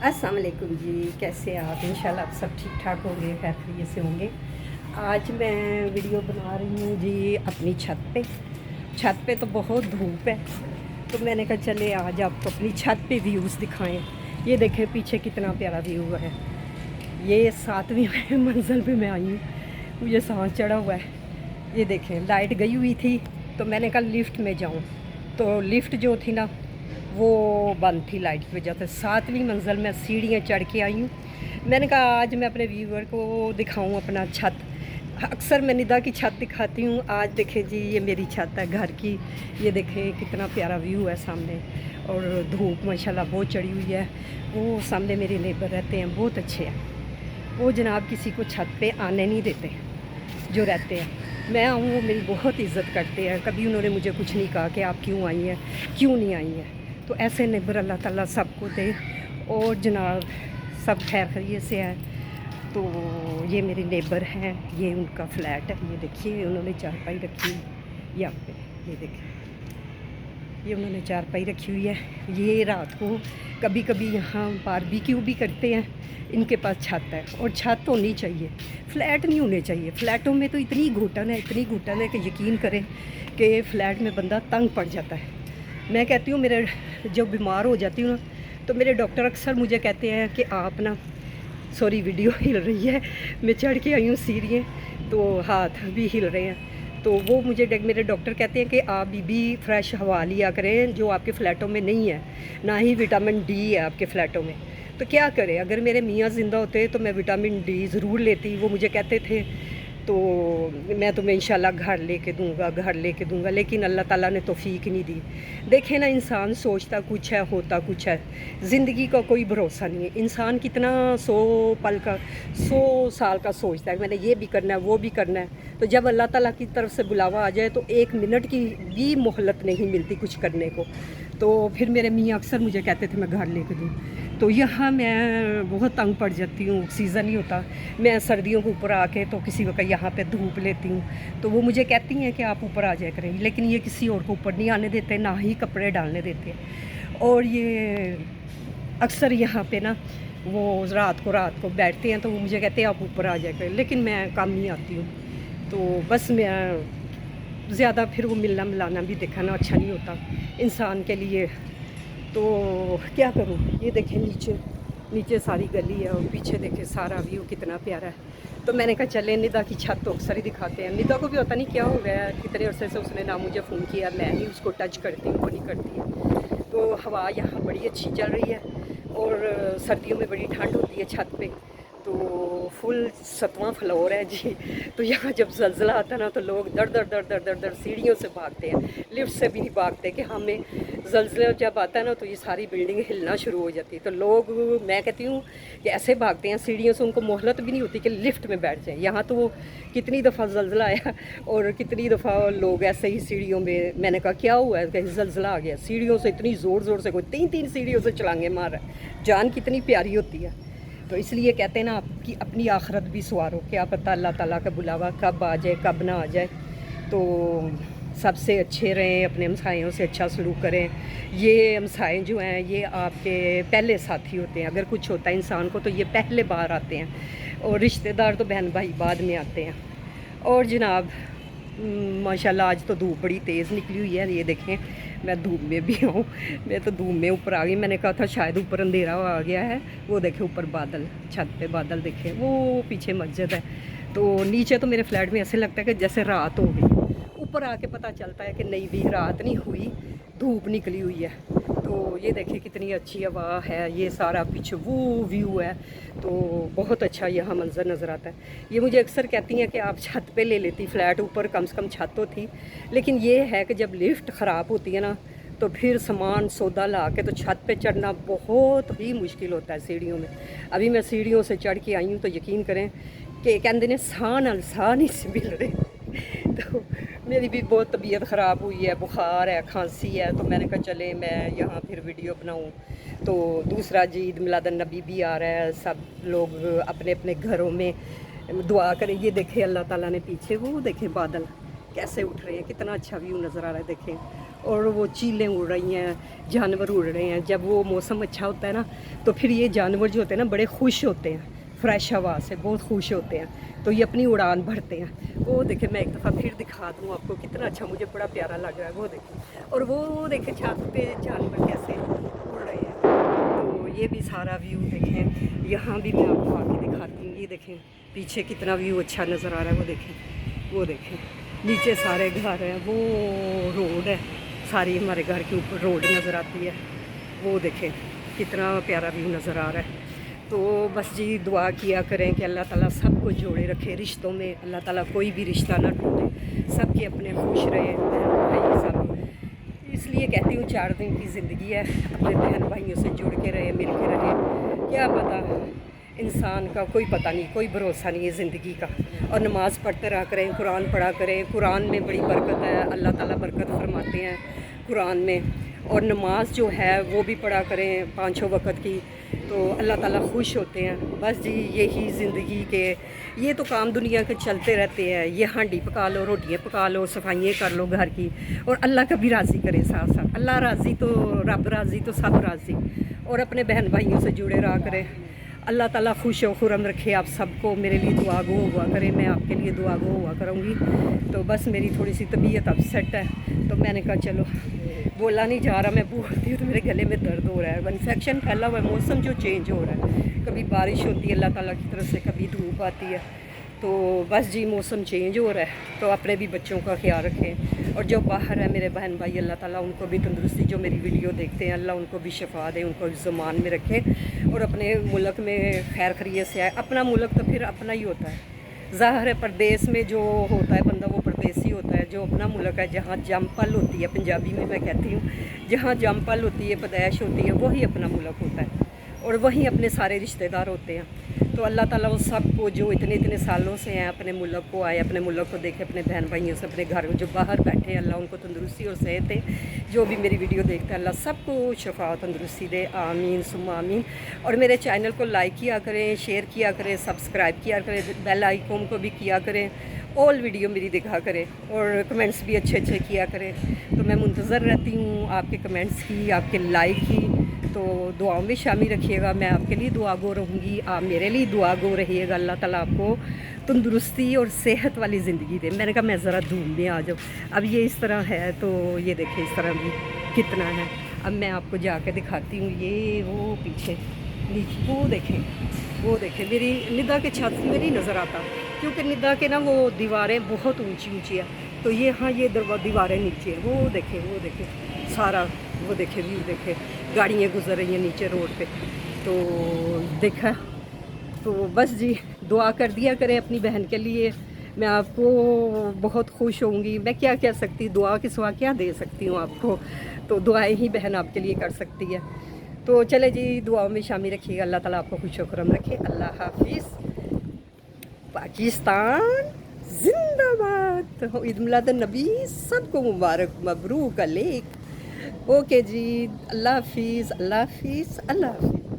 अस्सलाम वालेकुम जी, कैसे आप? इंशाल्लाह आप सब ठीक ठाक होंगे, खैर खैरियत से होंगे। आज मैं वीडियो बना रही हूँ जी अपनी छत पे। छत पे तो बहुत धूप है, तो मैंने कहा चले आज आपको अपनी छत पे व्यूज़ दिखाएं। ये देखें पीछे कितना प्यारा व्यू है। ये 7वीं मंजिल पे मैं आई हूँ, मुझे सांस चढ़ा हुआ है। ये देखें लाइट गई हुई थी, तो मैंने कहा लिफ्ट में जाऊँ, तो लिफ्ट जो थी ना वो बंद थी लाइट की वजह से। 7वीं मंजिल में सीढ़ियाँ चढ़ के आई हूँ। मैंने कहा आज मैं अपने व्यूअर को दिखाऊँ अपना छत। अक्सर मैं निदा की छत दिखाती हूँ, आज देखें जी ये मेरी छत है घर की। ये देखें कितना प्यारा व्यू है सामने, और धूप माशाल्लाह बहुत चढ़ी हुई है। वो सामने मेरे नेबर रहते हैं, बहुत अच्छे हैं वो जनाब, किसी को छत पे आने नहीं देते जो रहते हैं। मैं आऊँ वो मेरी बहुत इज़्ज़त करते हैं, कभी उन्होंने मुझे कुछ नहीं कहा कि आप क्यों आई हैं क्यों नहीं आई हैं। तो ऐसे नेबर अल्लाह ताला सबको दे, और जनाब सब खैर खैरियत से है। तो ये मेरे नेबर हैं, ये उनका फ्लैट है। ये देखिए उन्होंने चारपाई रखी हुई यहाँ पे, ये देखिए ये उन्होंने चारपाई रखी हुई है। ये रात को कभी कभी यहाँ बारबेक्यू भी करते हैं। इनके पास छत है, और छत होनी चाहिए, फ्लैट नहीं होने चाहिए। फ्लैटों में तो इतनी घुटन है कि यकीन करें कि फ़्लैट में बंदा तंग पड़ जाता है। मैं कहती हूँ मेरे जब बीमार हो जाती हूँ ना, तो मेरे डॉक्टर अक्सर मुझे कहते हैं कि आप ना, सॉरी वीडियो हिल रही है, मैं चढ़ के आई हूँ सीढ़ियाँ तो हाथ भी हिल रहे हैं। तो वो मुझे मेरे डॉक्टर कहते हैं कि आप बीबी फ्रेश हवा लिया करें, जो आपके फ़्लैटों में नहीं है, ना ही विटामिन डी है आपके फ़्लैटों में। तो क्या करें, अगर मेरे मियाँ ज़िंदा होते तो मैं विटामिन डी ज़रूर लेती। वो मुझे कहते थे तो मैं तुम्हें इंशाल्लाह घर लेके दूँगा, लेकिन अल्लाह ताला ने तौफीक नहीं दी। देखें ना, इंसान सोचता कुछ है होता कुछ है। ज़िंदगी का कोई भरोसा नहीं है। इंसान कितना 100 साल का सोचता है मैंने ये भी करना है वो भी करना है। तो जब अल्लाह ताला की तरफ से बुलावा आ जाए तो 1 मिनट की भी मोहलत नहीं मिलती कुछ करने को। तो फिर मेरे मियाँ अक्सर मुझे कहते थे मैं घर लेके दूँ। तो यहाँ मैं बहुत तंग पड़ जाती हूँ, ऑक्सीजन नहीं होता। मैं सर्दियों के ऊपर आके तो किसी वक्त यहाँ पे धूप लेती हूँ, तो वो मुझे कहती हैं कि आप ऊपर आ जाया करें, लेकिन ये किसी और को ऊपर नहीं आने देते, ना ही कपड़े डालने देते। और ये अक्सर यहाँ पे ना वो रात को बैठते हैं, तो वो मुझे कहते हैं आप ऊपर आ जाया करें, लेकिन मैं कम नहीं आती हूँ। तो बस मैं ज़्यादा फिर वो मिलना मिलाना भी दिखाना अच्छा नहीं होता इंसान के लिए। तो क्या करूँ, ये देखें नीचे सारी गली है, और पीछे देखें सारा व्यू कितना प्यारा है। तो मैंने कहा चले निदा की छत तो अक्सर ही दिखाते हैं। निदा को भी पता नहीं क्या हो गया है, कितने अरसे से उसने ना मुझे फ़ोन किया, मैं ही उसको टच करती हूँ, वो नहीं करती है। तो हवा यहाँ बड़ी अच्छी चल रही है, और सर्दियों में बड़ी ठंड होती है छत पे। तो फुल 7वां फ्लोर है जी। तो यहाँ जब ज़लज़ला आता ना, तो लोग दर सीढ़ियों से भागते हैं, लिफ्ट से भी नहीं भागते। कि हमें ज़लज़ला जब आता है ना, तो ये सारी बिल्डिंग हिलना शुरू हो जाती है। तो लोग, मैं कहती हूँ कि ऐसे भागते हैं सीढ़ियों से, उनको मोहलत भी नहीं होती कि लिफ्ट में बैठ जाएँ। यहाँ तो वो कितनी दफ़ा ज़लज़ला आया, और कितनी दफ़ा लोग ऐसे ही सीढ़ियों में, मैंने कहा क्या हुआ है, कहीं ज़लज़ला आ गया। सीढ़ियों से इतनी ज़ोर से कोई 3 सीढ़ियों से छलांगे मार रहा है। जान कितनी प्यारी होती है। तो इसलिए कहते हैं ना, आपकी अपनी आखरत भी सवारो, क्या पता अल्लाह ताला का बुलावा कब आ जाए कब ना आ जाए। तो सबसे अच्छे रहें, अपने हमसायों से अच्छा सलूक करें। ये हमसाए जो हैं ये आपके पहले साथी होते हैं। अगर कुछ होता है इंसान को तो ये पहले बार आते हैं, और रिश्तेदार तो बहन भाई बाद में आते हैं। और जनाब माशाल्लाह आज तो धूप बड़ी तेज़ निकली हुई है। ये देखें मैं धूप में भी हूँ, मैं तो धूप में ऊपर आ गई। मैंने कहा था शायद ऊपर अंधेरा आ गया है। वो देखे ऊपर बादल, छत पे बादल देखे, वो पीछे मस्जिद है। तो नीचे तो मेरे फ्लैट में ऐसे लगता है कि जैसे रात हो गई। ऊपर आके पता चलता है कि नहीं भी रात नहीं हुई, धूप निकली हुई है। तो ये देखिए कितनी अच्छी हवा है, ये सारा पीछे वो व्यू है। तो बहुत अच्छा यहाँ मंजर नज़र आता है। ये मुझे अक्सर कहती हैं कि आप छत पे ले लेती, फ्लैट ऊपर कम से कम छत तो थी। लेकिन ये है कि जब लिफ्ट ख़राब होती है ना, तो फिर सामान सौदा ला के तो छत पे चढ़ना बहुत ही मुश्किल होता है सीढ़ियों में। अभी मैं सीढ़ियों से चढ़ के आई हूँ, तो यकीन करें कि कहते ने साह नहीं से मिल रहे। तो मेरी भी बहुत तबीयत ख़राब हुई है, बुखार है, खांसी है। तो मैंने कहा चले मैं यहाँ फिर वीडियो बनाऊँ। तो दूसरा जी ईद मिलादुन नबी भी आ रहा है, सब लोग अपने अपने घरों में दुआ करें। ये देखें अल्लाह ताला ने पीछे वो देखें बादल कैसे उठ रहे हैं, कितना अच्छा व्यू नज़र आ रहा है। देखें और वो चीलें उड़ रही हैं, जानवर उड़ रहे हैं। जब वो मौसम अच्छा होता है ना तो फिर ये जानवर जो होते हैं ना बड़े खुश होते हैं, फ्रेश हवा से बहुत खुश होते हैं, तो ये अपनी उड़ान भरते हैं। वो देखे, मैं एक दफ़ा फिर दिखा दूँ आपको, कितना अच्छा, मुझे बड़ा प्यारा लग रहा है। वो देखें, और वो देखें छत पे जानवर कैसे उड़ रहे हैं। तो ये भी सारा व्यू देखें, यहाँ भी मैं आपको आके दिखाती हूँ। ये देखें पीछे कितना व्यू अच्छा नज़र आ रहा है। वो देखें नीचे सारे घर हैं, वो रोड है, सारी हमारे घर के ऊपर रोड नज़र आती है। वो देखें कितना प्यारा व्यू नज़र आ रहा है। तो बस जी दुआ किया करें कि अल्लाह ताला सबको जोड़े रखे रिश्तों में, अल्लाह ताला कोई भी रिश्ता ना टूटे, सबके अपने खुश रहे बहन भाई सब। इसलिए कहती हूँ 4 दिन की ज़िंदगी है, अपने बहन भाइयों से जुड़ के रहे, मिल के रहे। क्या पता, इंसान का कोई पता नहीं, कोई भरोसा नहीं है ज़िंदगी का। और नमाज़ पढ़ते रहा करें, कुरान पढ़ा करें, कुरान में बड़ी बरकत है, अल्लाह ताला बरकत फरमाते हैं कुरान में। और नमाज जो है वो भी पढ़ा करें 5 वक़्त की, तो अल्लाह ताला खुश होते हैं। बस जी यही ज़िंदगी के ये तो काम दुनिया के चलते रहते हैं। ये हांडी पका लो, रोटियाँ पका लो, सफाइयाँ कर लो घर की, और अल्लाह का भी राज़ी करे साथ साथ। अल्लाह राज़ी तो रब राज़ी तो सब राज़ी। और अपने बहन भाइयों से जुड़े रहा करें। अल्लाह ताला खुश व खुरम रखे आप सबको। मेरे लिए दुआ गो हुआ करें, मैं आपके लिए दुआ गो हुआ करूँगी। तो बस मेरी थोड़ी सी तबीयत अपसेट है, तो मैंने कहा चलो, बोला नहीं जा रहा, मैं बोलती हूँ तो मेरे गले में दर्द हो रहा है। इन्फेक्शन फैला हुआ है, मौसम जो चेंज हो रहा है, कभी बारिश होती है अल्लाह ताला की तरफ से, कभी धूप आती है। तो बस जी मौसम चेंज हो रहा है, तो अपने भी बच्चों का ख्याल रखें। और जो बाहर है मेरे बहन भाई, अल्लाह ताला उनको भी तंदुरुस्ती, जो मेरी वीडियो देखते हैं अल्लाह उनको भी शफा दे, उनको ज़मान में रखे, और अपने मुल्क में खैर खैरियत से आए। अपना मुल्क तो फिर अपना ही होता है, ज़ाहिर है परदेश में जो होता है बंदा वो परदेसी होता है। जो अपना मुल्क है, जहाँ जम पल होती है, पंजाबी में मैं कहती हूँ, जहाँ जम पल होती है, पैदाइश होती है, वही अपना मुल्क होता है, और वहीं अपने सारे रिश्तेदार होते हैं। तो अल्लाह ताला उस सब को जो इतने इतने सालों से हैं अपने मुल्क को आए, अपने मुल्क को देखे, अपने बहन भाइयों से, अपने घर जो बाहर बैठे हैं, अल्लाह उनको तंदुरुस्ती और सेहत दे। जो भी मेरी वीडियो देखता है अल्लाह सबको शफा तंदुरुस्ती दे, आमीन सुम्मा आमीन। और मेरे चैनल को लाइक किया करें, शेयर किया करें, सब्सक्राइब किया करें, बेल आइकन को भी किया करें, ऑल वीडियो मेरी दिखा करें, और कमेंट्स भी अच्छे अच्छे किया करें। तो मैं मुंतज़र रहती हूँ आपके कमेंट्स की, आपके लाइक की। तो दुआओं में शामिल रखिएगा, मैं आपके लिए दुआ गो रहूँगी, आप मेरे लिए दुआ गो रहिएगा। अल्लाह ताला आपको तंदुरुस्ती और सेहत वाली ज़िंदगी दे। मैंने कहा मैं ज़रा धूम में आ जाऊँ। अब ये इस तरह है, तो ये देखिए इस तरह भी कितना है। अब मैं आपको जाके दिखाती हूँ, ये वो पीछे नीचे वो देखें मेरी निदा के छत से मेरी नज़र आता, क्योंकि निदा के ना वो दीवारें बहुत ऊंची ऊंची है, तो ये हाँ ये दीवारें नीचे है। वो देखें सारा, वो देखें व्यू देखें, गाड़ियाँ गुजर रही हैं नीचे रोड पे। तो देखा, तो बस जी दुआ कर दिया करें अपनी बहन के लिए, मैं आपको बहुत खुश होंगी। मैं क्या कह सकती, दुआ के सिवा क्या दे सकती हूँ आपको, तो दुआएं ही बहन आपके लिए कर सकती है। तो चले जी दुआओं में शामिल रखिएगा, अल्लाह ताला आपको खुश खुरम रखे। अल्लाह हाफिज़, पाकिस्तान जिंदाबाद, ईद मिलाद नबी सबको मुबारक, मबरूक अलेक। ओके जी, अल्लाह हाफिज़, अल्लाह हाफिज़, अल्लाह हाफिज़।